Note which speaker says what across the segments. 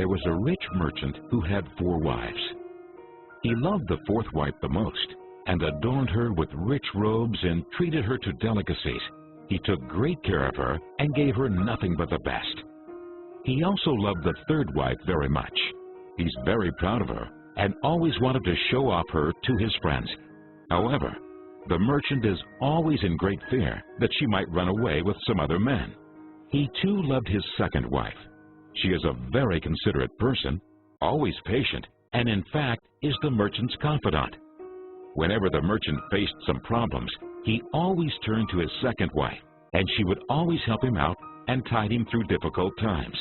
Speaker 1: there was a rich merchant who had 4 wives. He loved the 4th wife the most and adorned her with rich robes and treated her to delicacies. He took great care of her and gave her nothing but the best. He also loved the 3rd wife very much. He's very proud of her and always wanted to show off her to his friends. However, the merchant is always in great fear that she might run away with some other men. He too loved his 2nd wife. She is a very considerate person, always patient, and in fact is the merchant's confidant. Whenever the merchant faced some problems, he always turned to his 2nd wife, and she would always help him out and tide him through difficult times.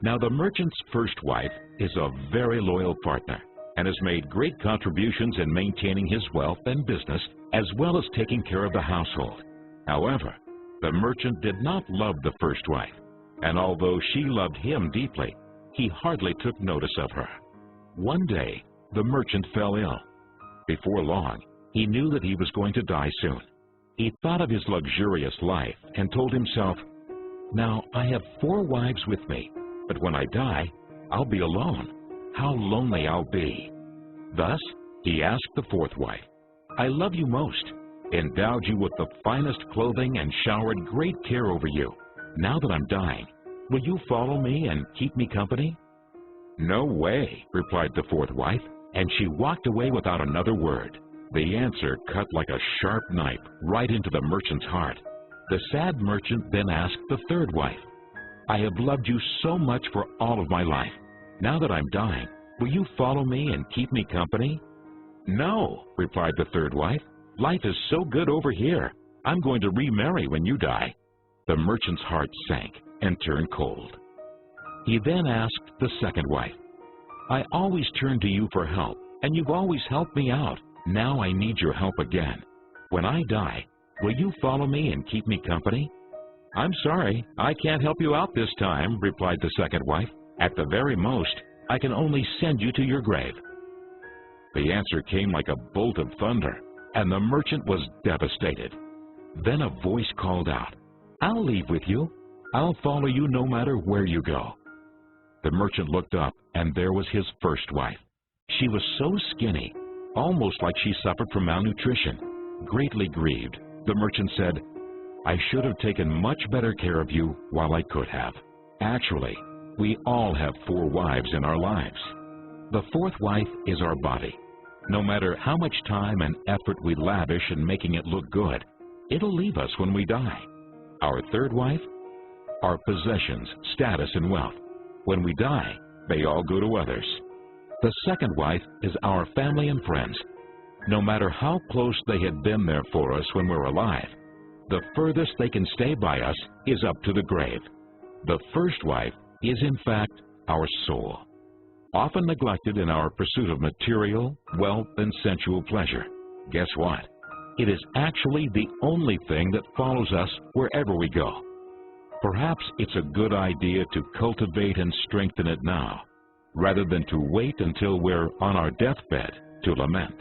Speaker 1: Now the merchant's 1st wife is a very loyal partner and has made great contributions in maintaining his wealth and business as well as taking care of the household. However, the merchant did not love the 1st wife, and although she loved him deeply, he hardly took notice of her. One day, the merchant fell ill. Before long, he knew that he was going to die soon. He thought of his luxurious life and told himself, "Now I have 4 wives with me, but when I die, I'll be alone. How lonely I'll be." Thus, he asked the 4th wife, "I love you most, endowed you with the finest clothing and showered great care over you. Now that I'm dying, will you follow me and keep me company?" "No way," replied the 4th wife, and she walked away without another word. The answer cut like a sharp knife right into the merchant's heart. The sad merchant then asked the 3rd wife, "I have loved you so much for all of my life. Now that I'm dying, will you follow me and keep me company?" "No," replied the 3rd wife. "Life is so good over here. I'm going to remarry when you die." The merchant's heart sank and turned cold. He then asked the 2nd wife, "I always turn to you for help, and you've always helped me out. Now I need your help again. When I die, will you follow me and keep me company?" "I'm sorry, I can't help you out this time," replied the 2nd wife. "At the very most, I can only send you to your grave." The answer came like a bolt of thunder, and the merchant was devastated. Then a voice called out, "I'll leave with you. I'll follow you no matter where you go." The merchant looked up, and there was his 1st wife. She was so skinny, almost like she suffered from malnutrition. Greatly grieved, the merchant said, "I should have taken much better care of you while I could have." Actually, we all have 4 wives in our lives. The 4th wife is our body. No matter how much time and effort we lavish in making it look good, it'll leave us when we die. Our 3rd wife? Our possessions, status, and wealth. When we die, they all go to others. The 2nd wife is our family and friends. No matter how close they had been there for us when we're alive, the furthest they can stay by us is up to the grave. The 1st wife is in fact our soul, often neglected in our pursuit of material, wealth, and sensual pleasure. Guess what? It is actually the only thing that follows us wherever we go. Perhaps it's a good idea to cultivate and strengthen it now, rather than to wait until we're on our deathbed to lament.